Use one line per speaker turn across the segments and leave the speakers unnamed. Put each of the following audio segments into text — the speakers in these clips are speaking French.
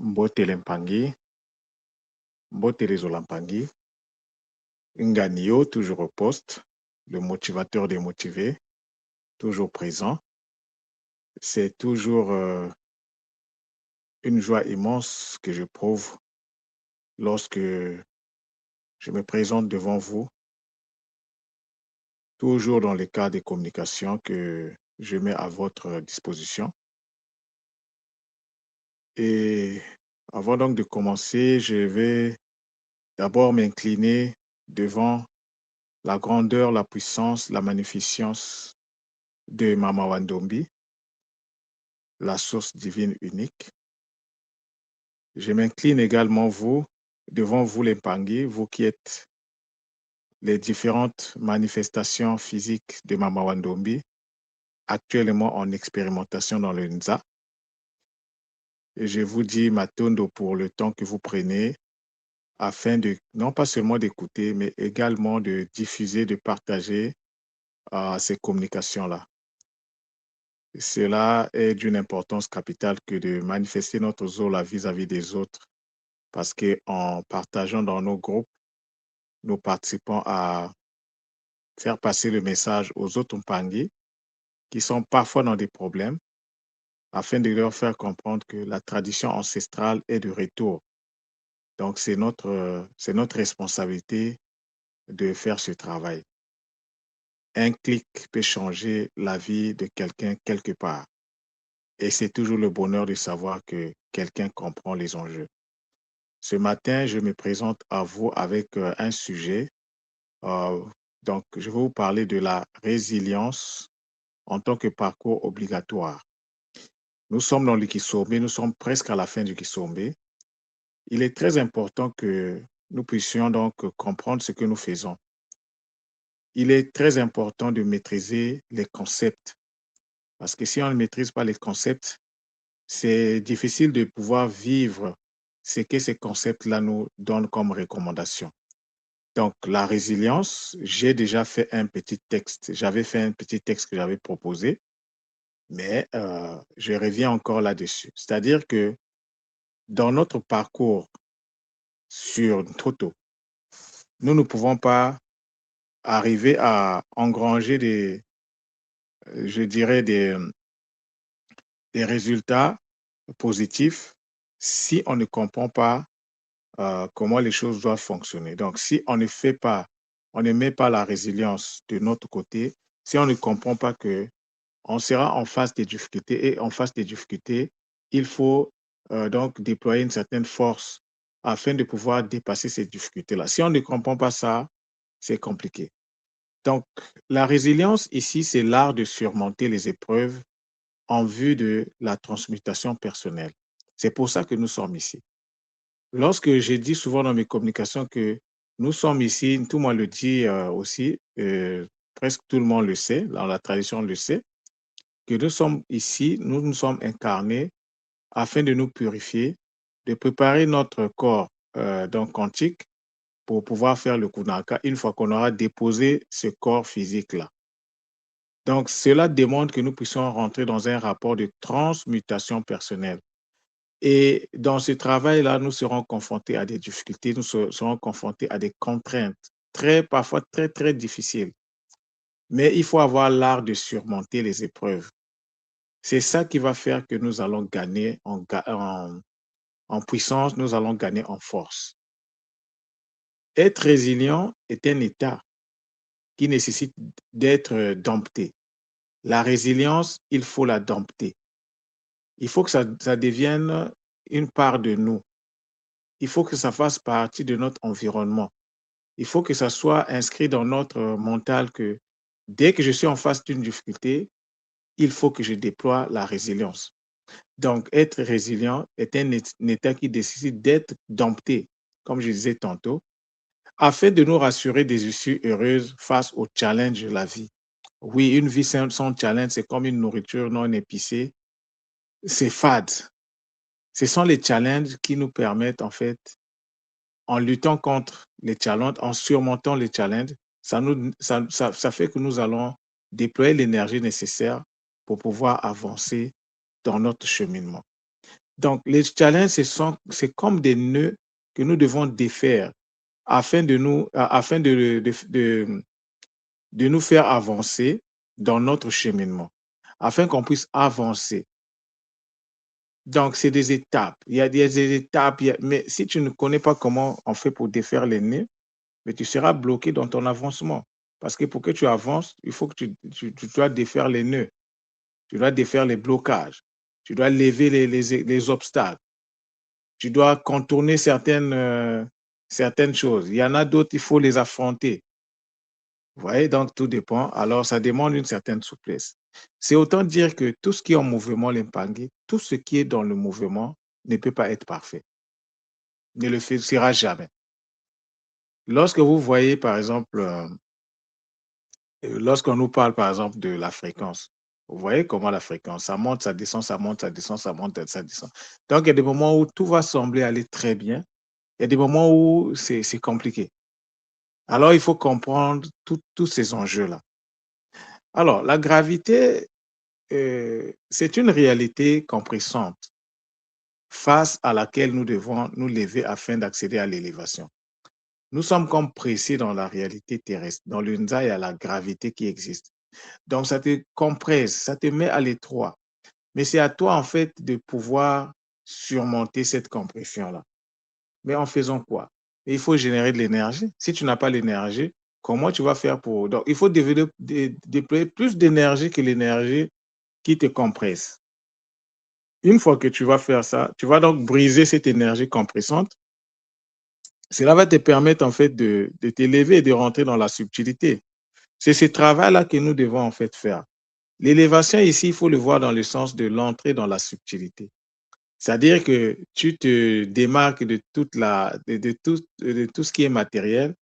Mbote Lempangi, Mbote Lampangi, Nganio, toujours au poste, le motivateur des motivés, toujours présent. C'est toujours une joie immense que je prouve lorsque je me présente devant vous, toujours dans le cadre des communications que je mets à votre disposition. Et avant donc de commencer, je vais d'abord m'incliner devant la grandeur, la puissance, la magnificence de Mama Wandombi, la source divine unique. Je m'incline également devant vous les Pangui, vous qui êtes les différentes manifestations physiques de Mama Wandombi, actuellement en expérimentation dans le Nza. Et je vous dis Matondo pour le temps que vous prenez afin de, non pas seulement d'écouter, mais également de diffuser, de partager ces communications-là. Cela est d'une importance capitale que de manifester notre Zola vis-à-vis des autres, parce qu'en partageant dans nos groupes, nous participons à faire passer le message aux autres Mpangi qui sont parfois dans des problèmes, afin de leur faire comprendre que la tradition ancestrale est de retour. Donc, c'est notre responsabilité de faire ce travail. Un clic peut changer la vie de quelqu'un quelque part. Et c'est toujours le bonheur de savoir que quelqu'un comprend les enjeux. Ce matin, je me présente à vous avec un sujet. Euh, donc, je vais vous parler de la résilience en tant que parcours obligatoire. Nous sommes dans le Kisombe, nous sommes presque à la fin du Kisombe. Il est très important que nous puissions donc comprendre ce que nous faisons. Il est très important de maîtriser les concepts, parce que si on ne maîtrise pas les concepts, c'est difficile de pouvoir vivre ce que ces concepts-là nous donnent comme recommandation. Donc, la résilience, j'ai déjà fait un petit texte. J'avais fait un petit texte que j'avais proposé, mais je reviens encore là-dessus. C'est-à-dire que dans notre parcours sur Toto, nous ne pouvons pas arriver à engranger je dirais, des résultats positifs si on ne comprend pas comment les choses doivent fonctionner. Donc, si on ne fait pas, on ne met pas la résilience de notre côté, si on ne comprend pas que on sera en face des difficultés et en face des difficultés, il faut donc déployer une certaine force afin de pouvoir dépasser ces difficultés-là. Si on ne comprend pas ça, c'est compliqué. Donc, la résilience ici, c'est l'art de surmonter les épreuves en vue de la transmutation personnelle. C'est pour ça que nous sommes ici. Lorsque j'ai dit souvent dans mes communications que nous sommes ici, tout le monde le dit aussi, presque tout le monde le sait, dans la tradition le sait, que nous sommes ici, nous nous sommes incarnés afin de nous purifier, de préparer notre corps donc quantique pour pouvoir faire le Kunaka une fois qu'on aura déposé ce corps physique-là. Donc, cela demande que nous puissions rentrer dans un rapport de transmutation personnelle. Et dans ce travail-là, nous serons confrontés à des difficultés, nous serons confrontés à des contraintes, parfois très, très difficiles. Mais il faut avoir l'art de surmonter les épreuves. C'est ça qui va faire que nous allons gagner en puissance, nous allons gagner en force. Être résilient est un état qui nécessite d'être dompté. La résilience, il faut la dompter. Il faut que ça devienne une part de nous. Il faut que ça fasse partie de notre environnement. Il faut que ça soit inscrit dans notre mental que dès que je suis en face d'une difficulté, il faut que je déploie la résilience. Donc, être résilient est un état qui nécessite d'être dompté, comme je disais tantôt, afin de nous rassurer des issues heureuses face aux challenges de la vie. Oui, une vie sans challenge, c'est comme une nourriture non épicée. C'est fade. Ce sont les challenges qui nous permettent, en fait, en luttant contre les challenges, en surmontant les challenges, ça fait que nous allons déployer l'énergie nécessaire pour pouvoir avancer dans notre cheminement. Donc, les challenges, c'est comme des nœuds que nous devons défaire afin de nous faire avancer dans notre cheminement, afin qu'on puisse avancer. Donc, c'est des étapes. Il y a des étapes, mais si tu ne connais pas comment on fait pour défaire les nœuds, mais tu seras bloqué dans ton avancement. Parce que pour que tu avances, il faut que tu dois défaire les nœuds, tu dois défaire les blocages, tu dois lever les obstacles, tu dois contourner certaines choses. Il y en a d'autres, il faut les affronter. Vous voyez, donc tout dépend. Alors, ça demande une certaine souplesse. C'est autant dire que tout ce qui est en mouvement, l'impangé, tout ce qui est dans le mouvement ne peut pas être parfait, ne le sera jamais. Lorsque vous voyez, par exemple, lorsqu'on nous parle, par exemple, de la fréquence, vous voyez comment la fréquence, ça monte, ça descend, ça monte, ça descend, ça monte, ça descend. Donc, il y a des moments où tout va sembler aller très bien. Il y a des moments où c'est compliqué. Alors, il faut comprendre tous ces enjeux-là. Alors, la gravité, c'est une réalité compressante face à laquelle nous devons nous lever afin d'accéder à l'élévation. Nous sommes comme pressés dans la réalité terrestre. Dans l'UNZA, il y a la gravité qui existe. Donc, ça te compresse, ça te met à l'étroit. Mais c'est à toi, en fait, de pouvoir surmonter cette compression-là. Mais en faisant quoi? Il faut générer de l'énergie. Si tu n'as pas l'énergie, comment tu vas faire pour... Donc, il faut déployer plus d'énergie que l'énergie qui te compresse. Une fois que tu vas faire ça, tu vas donc briser cette énergie compressante. Cela va te permettre, en fait, de t'élever et de rentrer dans la subtilité. C'est ce travail-là que nous devons, en fait, faire. L'élévation ici, il faut le voir dans le sens de l'entrée dans la subtilité. C'est-à-dire que tu te démarques de tout ce qui est matériel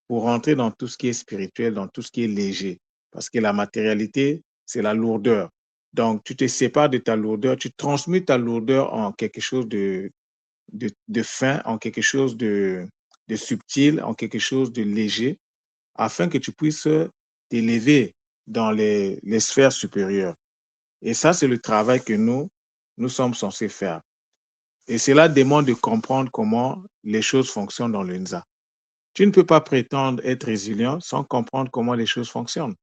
pour rentrer dans tout ce qui est spirituel, dans tout ce qui est léger. Parce que la matérialité, c'est la lourdeur. Donc, tu te sépares de ta lourdeur, tu transmutes ta lourdeur en quelque chose de fin, en quelque chose de subtil, en quelque chose de léger, afin que tu puisses t'élever dans les sphères supérieures. Et ça, c'est le travail que nous sommes censés faire. Et cela demande de comprendre comment les choses fonctionnent dans l'UNZA. Tu ne peux pas prétendre être résilient sans comprendre comment les choses fonctionnent.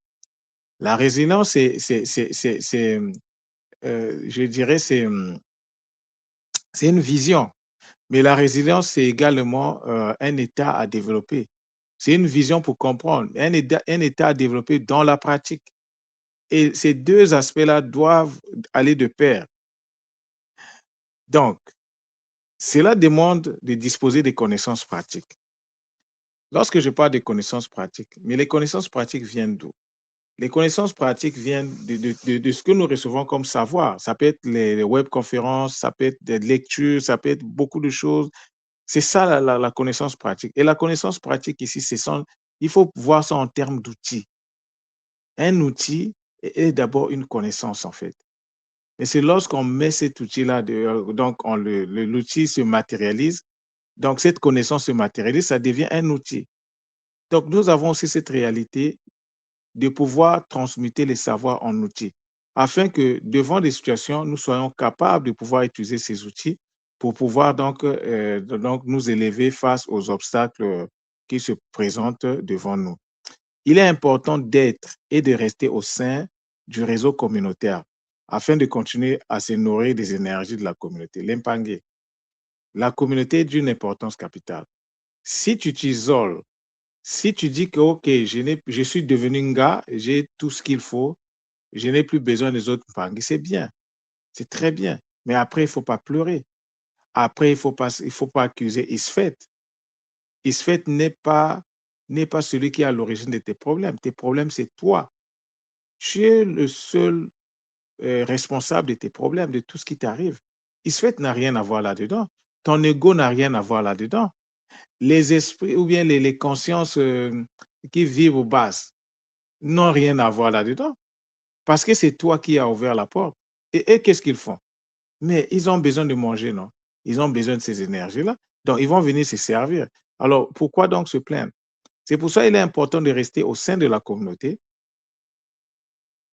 La résilience, je dirais, c'est une vision. Mais la résilience, c'est également un état à développer. C'est une vision pour comprendre, un état à développer dans la pratique. Et ces deux aspects-là doivent aller de pair. Donc, cela demande de disposer des connaissances pratiques. Lorsque je parle de connaissances pratiques, mais les connaissances pratiques viennent d'où? Les connaissances pratiques viennent de ce que nous recevons comme savoir. Ça peut être les webconférences, ça peut être des lectures, ça peut être beaucoup de choses. C'est ça la connaissance pratique. Et la connaissance pratique ici, il faut voir ça en termes d'outils. Un outil est d'abord une connaissance en fait. Et c'est lorsqu'on met cet outil-là, donc l'outil se matérialise, donc cette connaissance se matérialise, ça devient un outil. Donc nous avons aussi cette réalité de pouvoir transmuter les savoirs en outils, afin que devant des situations, nous soyons capables de pouvoir utiliser ces outils pour pouvoir donc nous élever face aux obstacles qui se présentent devant nous. Il est important d'être et de rester au sein du réseau communautaire afin de continuer à se nourrir des énergies de la communauté. L'impangé, la communauté est d'une importance capitale. Si tu t'isoles, si tu dis que, OK, je suis devenu un gars, j'ai tout ce qu'il faut, je n'ai plus besoin des autres Mpangé, c'est bien, c'est très bien. Mais après, il ne faut pas pleurer. Après, il faut pas accuser Isfet. Isfet n'est pas celui qui est à l'origine de tes problèmes. Tes problèmes, c'est toi. Tu es le seul responsable de tes problèmes, de tout ce qui t'arrive. Isfet n'a rien à voir là-dedans. Ton ego n'a rien à voir là-dedans. Les esprits ou bien les consciences qui vivent au bas n'ont rien à voir là-dedans. Parce que c'est toi qui as ouvert la porte. Et qu'est-ce qu'ils font? Mais ils ont besoin de manger, non? Ils ont besoin de ces énergies-là. Donc, ils vont venir se servir. Alors, pourquoi donc se plaindre? C'est pour ça qu'il est important de rester au sein de la communauté,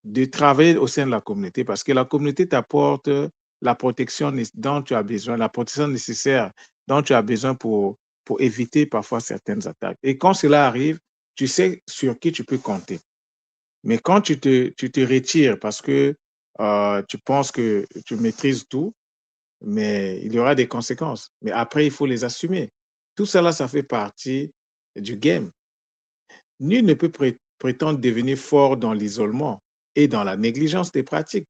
de travailler au sein de la communauté, parce que la communauté t'apporte la protection dont tu as besoin, la protection nécessaire dont tu as besoin pour éviter parfois certaines attaques. Et quand cela arrive, tu sais sur qui tu peux compter. Mais quand tu te retires parce que tu penses que tu maîtrises tout, mais il y aura des conséquences. Mais après, il faut les assumer. Tout cela, ça fait partie du game. Nul ne peut prétendre devenir fort dans l'isolement et dans la négligence des pratiques.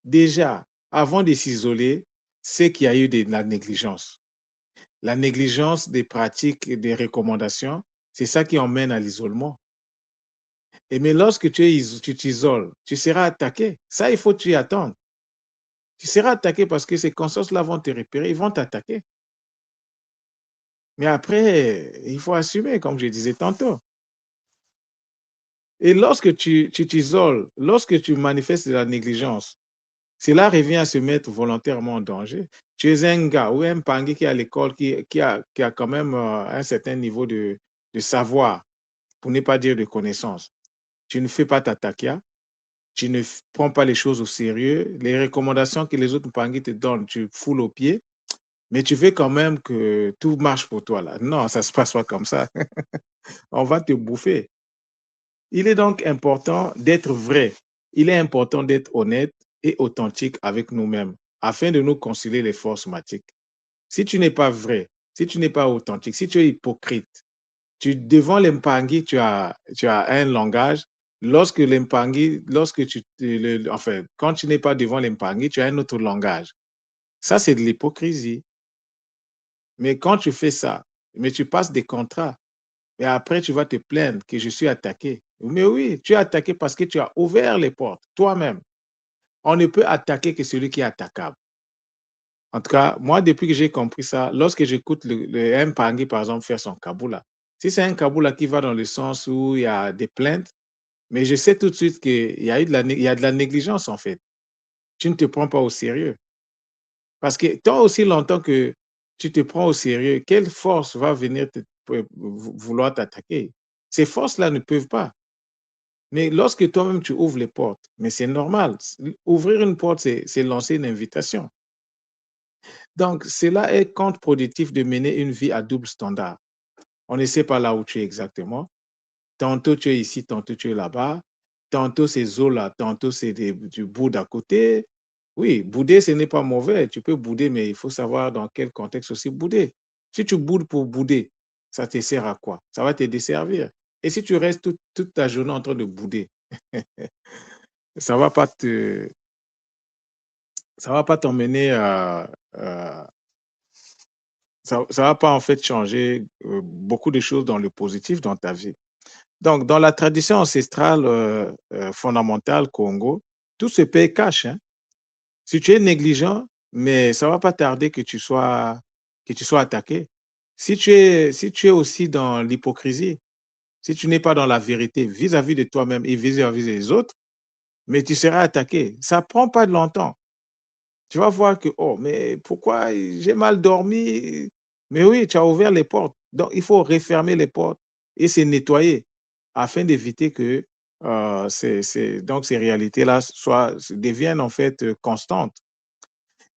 Déjà, avant de s'isoler, c'est qu'il y a eu de la négligence. La négligence des pratiques et des recommandations, c'est ça qui emmène à l'isolement. Et mais lorsque tu t'isoles, tu seras attaqué. Ça, il faut t'y attendre. Tu seras attaqué parce que ces consciences-là vont te repérer, ils vont t'attaquer. Mais après, il faut assumer, comme je disais tantôt. Et lorsque tu t'isoles, lorsque tu manifestes de la négligence, cela revient à se mettre volontairement en danger. Tu es un gars ou un pangui qui est à l'école, qui a quand même un certain niveau de savoir, pour ne pas dire de connaissance. Tu ne fais pas ta takia, tu ne prends pas les choses au sérieux, les recommandations que les autres pangui te donnent, tu foules aux pieds, mais tu veux quand même que tout marche pour toi là. Non, ça ne se passe pas comme ça. On va te bouffer. Il est donc important d'être vrai. Il est important d'être honnête et authentique avec nous-mêmes afin de nous concilier les forces matiques. Si tu n'es pas vrai, si tu n'es pas authentique, si tu es hypocrite, devant l'Empangui, tu as un langage. Lorsque l'Empangui, enfin, quand tu n'es pas devant l'Empangui, tu as un autre langage. Ça, c'est de l'hypocrisie. Mais quand tu fais ça, mais tu passes des contrats, et après, tu vas te plaindre que je suis attaqué. Mais oui, tu es attaqué parce que tu as ouvert les portes toi-même. On ne peut attaquer que celui qui est attaquable. En tout cas, moi, depuis que j'ai compris ça, lorsque j'écoute un Pangui, par exemple, faire son Kaboula, si c'est un Kaboula qui va dans le sens où il y a des plaintes, mais je sais tout de suite qu'il y a il y a de la négligence, en fait. Tu ne te prends pas au sérieux. Parce que tant aussi longtemps que tu te prends au sérieux, quelle force va venir vouloir t'attaquer? Ces forces-là ne peuvent pas. Mais lorsque toi-même tu ouvres les portes, mais c'est normal. Ouvrir une porte, c'est lancer une invitation. Donc, cela est contre-productif de mener une vie à double standard. On ne sait pas là où tu es exactement. Tantôt tu es ici, tantôt tu es là-bas. Tantôt c'est Zola, tantôt c'est du bout d'à côté. Oui, bouder, ce n'est pas mauvais. Tu peux bouder, mais il faut savoir dans quel contexte aussi bouder. Si tu boudes pour bouder, ça te sert à quoi? Ça va te desservir. Et si tu restes toute ta journée en train de bouder, ça va pas te, ça va pas t'emmener ça va pas en fait changer beaucoup de choses dans le positif dans ta vie. Donc, dans la tradition ancestrale fondamentale Congo, tout se paye cash, hein. Si tu es négligent, mais ça va pas tarder que tu sois attaqué. Si tu es aussi dans l'hypocrisie, si tu n'es pas dans la vérité vis-à-vis de toi-même et vis-à-vis des autres, mais tu seras attaqué. Ça prend pas longtemps. Tu vas voir que, oh, mais pourquoi j'ai mal dormi? Mais oui, tu as ouvert les portes. Donc, il faut refermer les portes et se nettoyer afin d'éviter que donc ces réalités-là deviennent en fait constantes.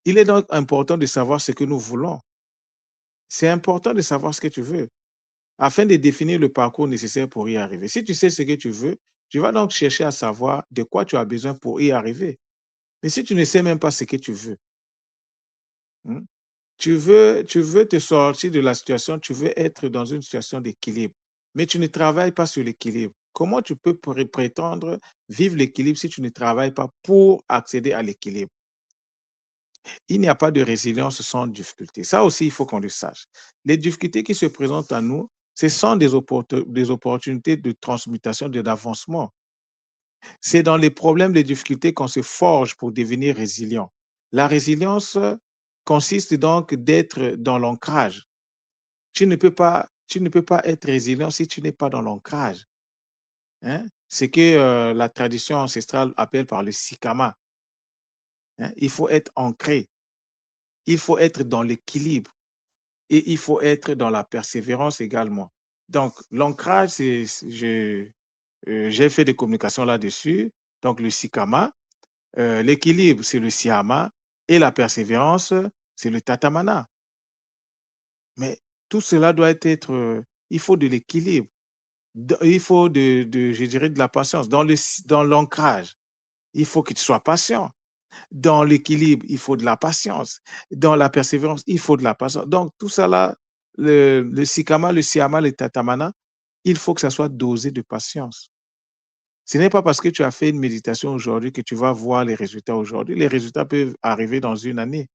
Il est donc important de savoir ce que nous voulons. C'est important de savoir ce que tu veux afin de définir le parcours nécessaire pour y arriver. Si tu sais ce que tu veux, tu vas donc chercher à savoir de quoi tu as besoin pour y arriver. Mais si tu ne sais même pas ce que tu veux, hmm, tu veux te sortir de la situation, tu veux être dans une situation d'équilibre, mais tu ne travailles pas sur l'équilibre. Comment tu peux prétendre vivre l'équilibre si tu ne travailles pas pour accéder à l'équilibre? Il n'y a pas de résilience sans difficulté. Ça aussi, il faut qu'on le sache. Les difficultés qui se présentent à nous, ce sont des opportunités de transmutation, d'avancement. C'est dans les problèmes, les difficultés qu'on se forge pour devenir résilient. La résilience consiste donc d'être dans l'ancrage. Tu ne peux pas être résilient si tu n'es pas dans l'ancrage. Hein? C'est que la tradition ancestrale appelle par le sikama. Hein? Il faut être ancré. Il faut être dans l'équilibre. Et il faut être dans la persévérance également. Donc, l'ancrage, j'ai fait des communications là-dessus. Donc, le sikama. L'équilibre, c'est le siyama. Et la persévérance, c'est le tatamana. Mais tout cela doit être, il faut de l'équilibre. Il faut je dirais, de la patience. Dans l'ancrage, il faut que tu sois patient. Dans l'équilibre, il faut de la patience. Dans la persévérance, il faut de la patience. Donc, tout ça là, le sikama, le siyama, le tatamana, il faut que ça soit dosé de patience. Ce n'est pas parce que tu as fait une méditation aujourd'hui que tu vas voir les résultats aujourd'hui. Les résultats peuvent arriver dans une année.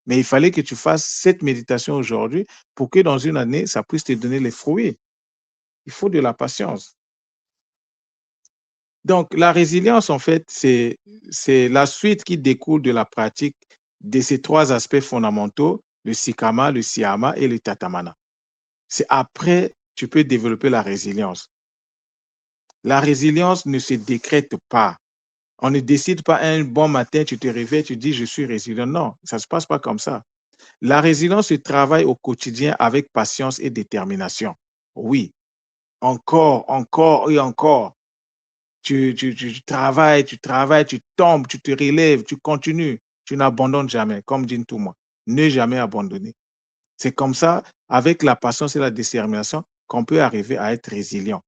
Mais il fallait que tu fasses cette méditation aujourd'hui pour que dans une année, ça puisse te donner les fruits. Il faut de la patience. Donc, la résilience, en fait, c'est la suite qui découle de la pratique de ces trois aspects fondamentaux, le sikama, le siyama et le tatamana. C'est après, tu peux développer la résilience. La résilience ne se décrète pas. On ne décide pas un bon matin, tu te réveilles, tu dis je suis résilient. Non, ça ne se passe pas comme ça. La résilience se travaille au quotidien avec patience et détermination. Oui, encore, encore et encore. Tu travailles, tu tombes, tu te relèves, tu continues, tu n'abandonnes jamais, comme dit tout le monde. Ne jamais abandonner. C'est comme ça, avec la patience et la détermination, qu'on peut arriver à être résilient.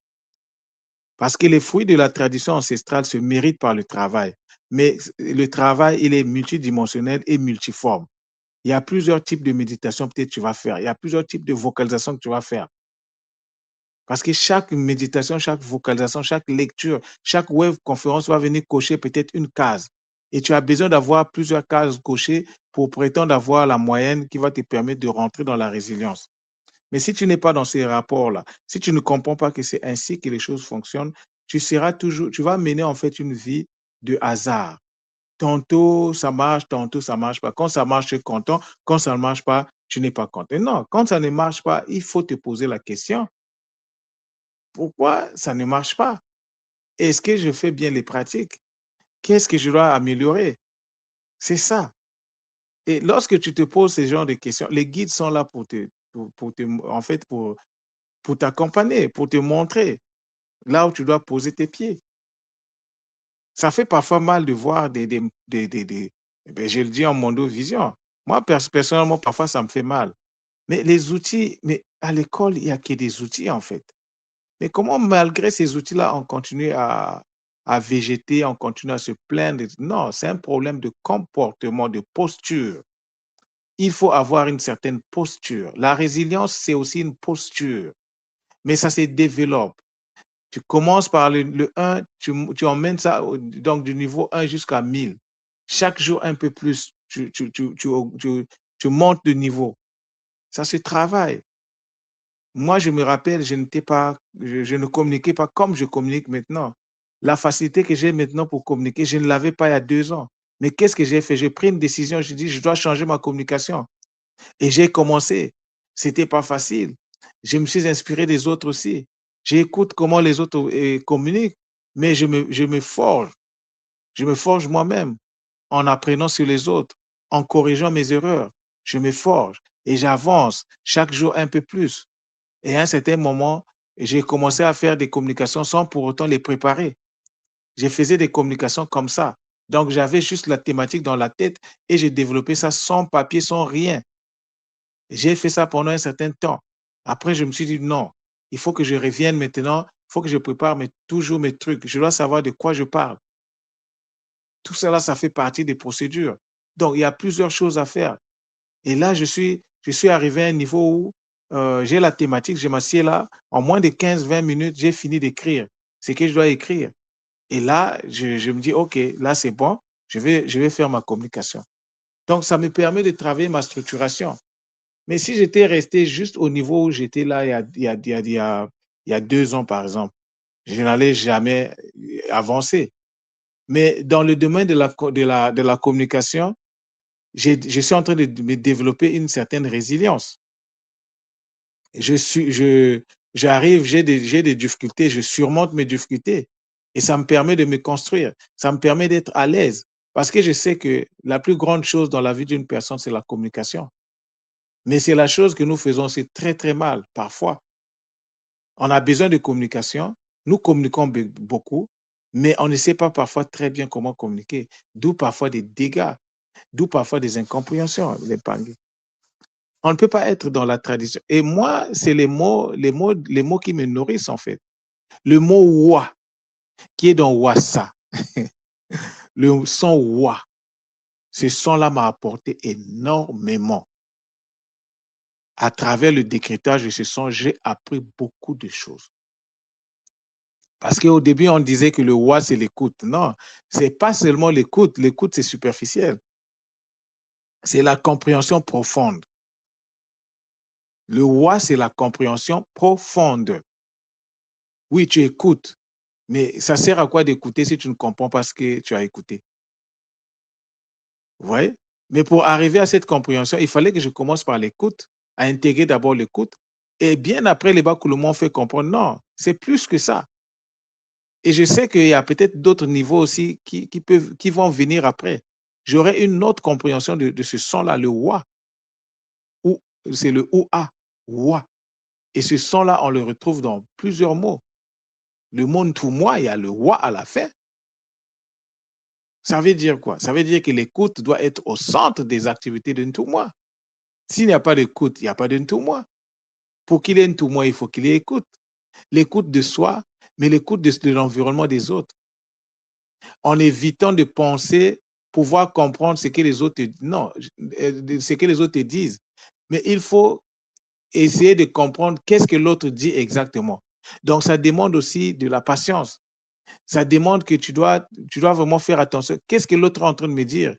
Parce que les fruits de la tradition ancestrale se méritent par le travail. Mais le travail, il est multidimensionnel et multiforme. Il y a plusieurs types de méditation peut-être que tu vas faire. Il y a plusieurs types de vocalisation que tu vas faire. Parce que chaque méditation, chaque vocalisation, chaque lecture, chaque web conférence va venir cocher peut-être une case. Et tu as besoin d'avoir plusieurs cases cochées pour prétendre avoir la moyenne qui va te permettre de rentrer dans la résilience. Mais si tu n'es pas dans ces rapports-là, si tu ne comprends pas que c'est ainsi que les choses fonctionnent, tu vas mener en fait une vie de hasard. Tantôt tantôt ça marche pas. Quand ça marche, tu es content. Quand ça ne marche pas, tu n'es pas content. Non, quand ça ne marche pas, il faut te poser la question, pourquoi ça ne marche pas? Est-ce que je fais bien les pratiques? Qu'est-ce que je dois améliorer? C'est ça. Et lorsque tu te poses ce genre de questions, les guides sont là en fait, pour t'accompagner, pour te montrer là où tu dois poser tes pieds. Ça fait parfois mal de voir je le dis en mondovision. Moi, personnellement, parfois, ça me fait mal. Mais les outils, mais à l'école, il n'y a que des outils, en fait. Mais comment, malgré ces outils-là, on continue à végéter, on continue à se plaindre? Non, c'est un problème de comportement, de posture. Il faut avoir une certaine posture. La résilience, c'est aussi une posture, mais ça se développe. Tu commences par le 1, tu emmènes ça donc du niveau 1 jusqu'à 1000. Chaque jour, un peu plus, tu montes de niveau. Ça se travaille. Moi, je me rappelle, je ne communiquais pas comme je communique maintenant. La facilité que j'ai maintenant pour communiquer, je ne l'avais pas il y a 2 ans. Mais qu'est-ce que j'ai fait? J'ai pris une décision, je dis, je dois changer ma communication. Et j'ai commencé. C'était pas facile. Je me suis inspiré des autres aussi. J'écoute comment les autres communiquent, mais je me forge. Je me forge moi-même en apprenant sur les autres, en corrigeant mes erreurs. Je me forge et j'avance chaque jour un peu plus. Et à un certain moment, j'ai commencé à faire des communications sans pour autant les préparer. Je faisais des communications comme ça. Donc, j'avais juste la thématique dans la tête et j'ai développé ça sans papier, sans rien. J'ai fait ça pendant un certain temps. Après, je me suis dit non, il faut que je revienne maintenant, il faut que je prépare toujours mes trucs. Je dois savoir de quoi je parle. Tout cela, ça fait partie des procédures. Donc, il y a plusieurs choses à faire. Et là, je suis arrivé à un niveau où j'ai la thématique, je m'assieds là, en moins de 15-20 minutes, j'ai fini d'écrire ce que je dois écrire. Et là, je me dis, OK, là, c'est bon, je vais faire ma communication. Donc, ça me permet de travailler ma structuration. Mais si j'étais resté juste au niveau où j'étais là il y a 2 ans, par exemple, je n'allais jamais avancer. Mais dans le domaine de la communication, je suis en train de me développer une certaine résilience. J'arrive, j'ai des difficultés, je surmonte mes difficultés et ça me permet de me construire, ça me permet d'être à l'aise parce que je sais que la plus grande chose dans la vie d'une personne, c'est la communication. Mais c'est la chose que nous faisons, c'est très, très mal parfois. On a besoin de communication, nous communiquons beaucoup, mais on ne sait pas parfois très bien comment communiquer, d'où parfois des dégâts. D'où parfois des incompréhensions, les Pangui. On ne peut pas être dans la tradition. Et moi, c'est les mots qui me nourrissent, en fait. Le mot wa, qui est dans wassa, le son wa, ce son-là m'a apporté énormément. À travers le décrétage de ce son, j'ai appris beaucoup de choses. Parce qu'au début, on disait que le wa, c'est l'écoute. Non, c'est pas seulement l'écoute. L'écoute, c'est superficiel. C'est la compréhension profonde. Le wa, c'est la compréhension profonde. Oui, tu écoutes, mais ça sert à quoi d'écouter si tu ne comprends pas ce que tu as écouté? Vous voyez? Mais pour arriver à cette compréhension, il fallait que je commence par l'écoute, à intégrer d'abord l'écoute, et bien après, les Bakoulou m'ont fait comprendre, non, c'est plus que ça. Et je sais qu'il y a peut-être d'autres niveaux aussi qui vont venir après. J'aurai une autre compréhension de ce son-là, le wa, ou c'est le ou-a, wa. Et ce son-là, on le retrouve dans plusieurs mots. Le mot moi, il y a le wa à la fin. Ça veut dire quoi? Ça veut dire que l'écoute doit être au centre des activités de moi. S'il n'y a pas d'écoute, il n'y a pas de moi. Pour qu'il ait moi, il faut qu'il ait écoute. L'écoute de soi, mais l'écoute de l'environnement des autres. En évitant de penser pouvoir comprendre ce que les autres non, ce que les autres te disent. Mais il faut essayer de comprendre qu'est-ce que l'autre dit exactement. Donc, ça demande aussi de la patience. Ça demande que tu dois vraiment faire attention. Qu'est-ce que l'autre est en train de me dire?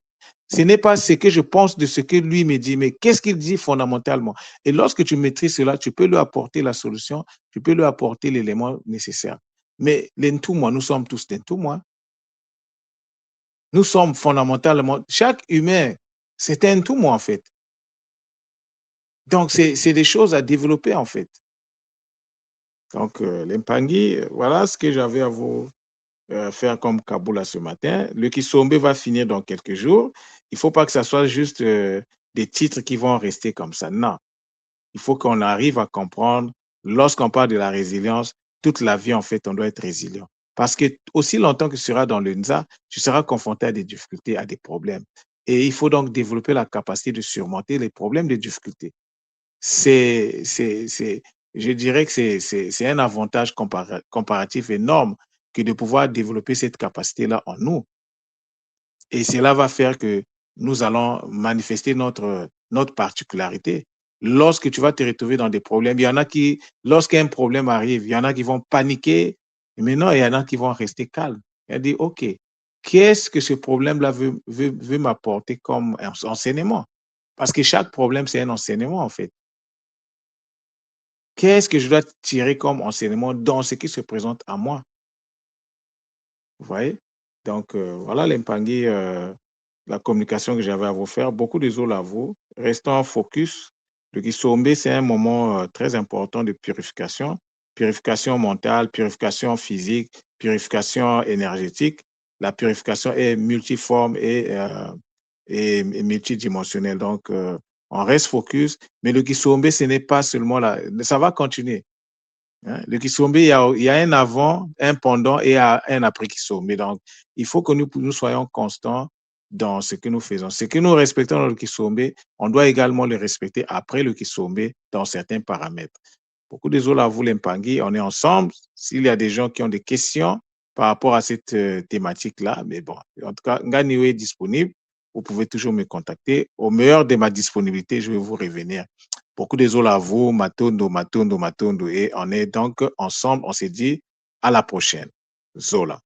Ce n'est pas ce que je pense de ce que lui me dit, mais qu'est-ce qu'il dit fondamentalement? Et lorsque tu maîtrises cela, tu peux lui apporter la solution, tu peux lui apporter l'élément nécessaire. Mais l'entoumoi, nous sommes tous l'entoumoi. Nous sommes fondamentalement, chaque humain, c'est un tout moi en fait. Donc, c'est des choses à développer en fait. Donc, l'Empangui, voilà ce que j'avais à vous faire comme Kaboula ce matin. Le Kisombe va finir dans quelques jours. Il ne faut pas que ça soit juste des titres qui vont rester comme ça. Non. Il faut qu'on arrive à comprendre, lorsqu'on parle de la résilience, toute la vie, en fait, on doit être résilient. Parce que aussi longtemps que tu seras dans le NZA, tu seras confronté à des difficultés, à des problèmes. Et il faut donc développer la capacité de surmonter les problèmes, les difficultés. Je dirais que c'est un avantage comparatif énorme que de pouvoir développer cette capacité-là en nous. Et cela va faire que nous allons manifester notre particularité. Lorsque tu vas te retrouver dans des problèmes, il y en a qui, lorsqu'un problème arrive, il y en a qui vont paniquer, mais non, il y en a qui vont rester calmes. Et dire, OK, qu'est-ce que ce problème-là veut m'apporter comme enseignement? Parce que chaque problème, c'est un enseignement, en fait. Qu'est-ce que je dois tirer comme enseignement dans ce qui se présente à moi? Vous voyez? Donc, voilà l'Empangui, la communication que j'avais à vous faire. Beaucoup de zones à vous. Restons focus. Le Kisombe, c'est un moment très important de purification. Purification mentale, purification physique, purification énergétique. La purification est multiforme et multidimensionnelle. Donc, on reste focus. Mais le Kisombe, ce n'est pas seulement là. Ça va continuer. Hein? Le Kisombe, il y a un avant, un pendant et un après Kisombe. Donc, il faut que nous soyons constants dans ce que nous faisons. Ce que nous respectons dans le Kisombe, on doit également le respecter après le Kisombe dans certains paramètres. Beaucoup de gens à vous, l'Empangui, on est ensemble. S'il y a des gens qui ont des questions par rapport à cette thématique-là, mais bon, en tout cas, Nganiwe est disponible. Vous pouvez toujours me contacter. Au meilleur de ma disponibilité, je vais vous revenir. Beaucoup de zola à vous, Matondo, Matondo, Matondo. Et on est donc ensemble, on s'est dit à la prochaine. Zola.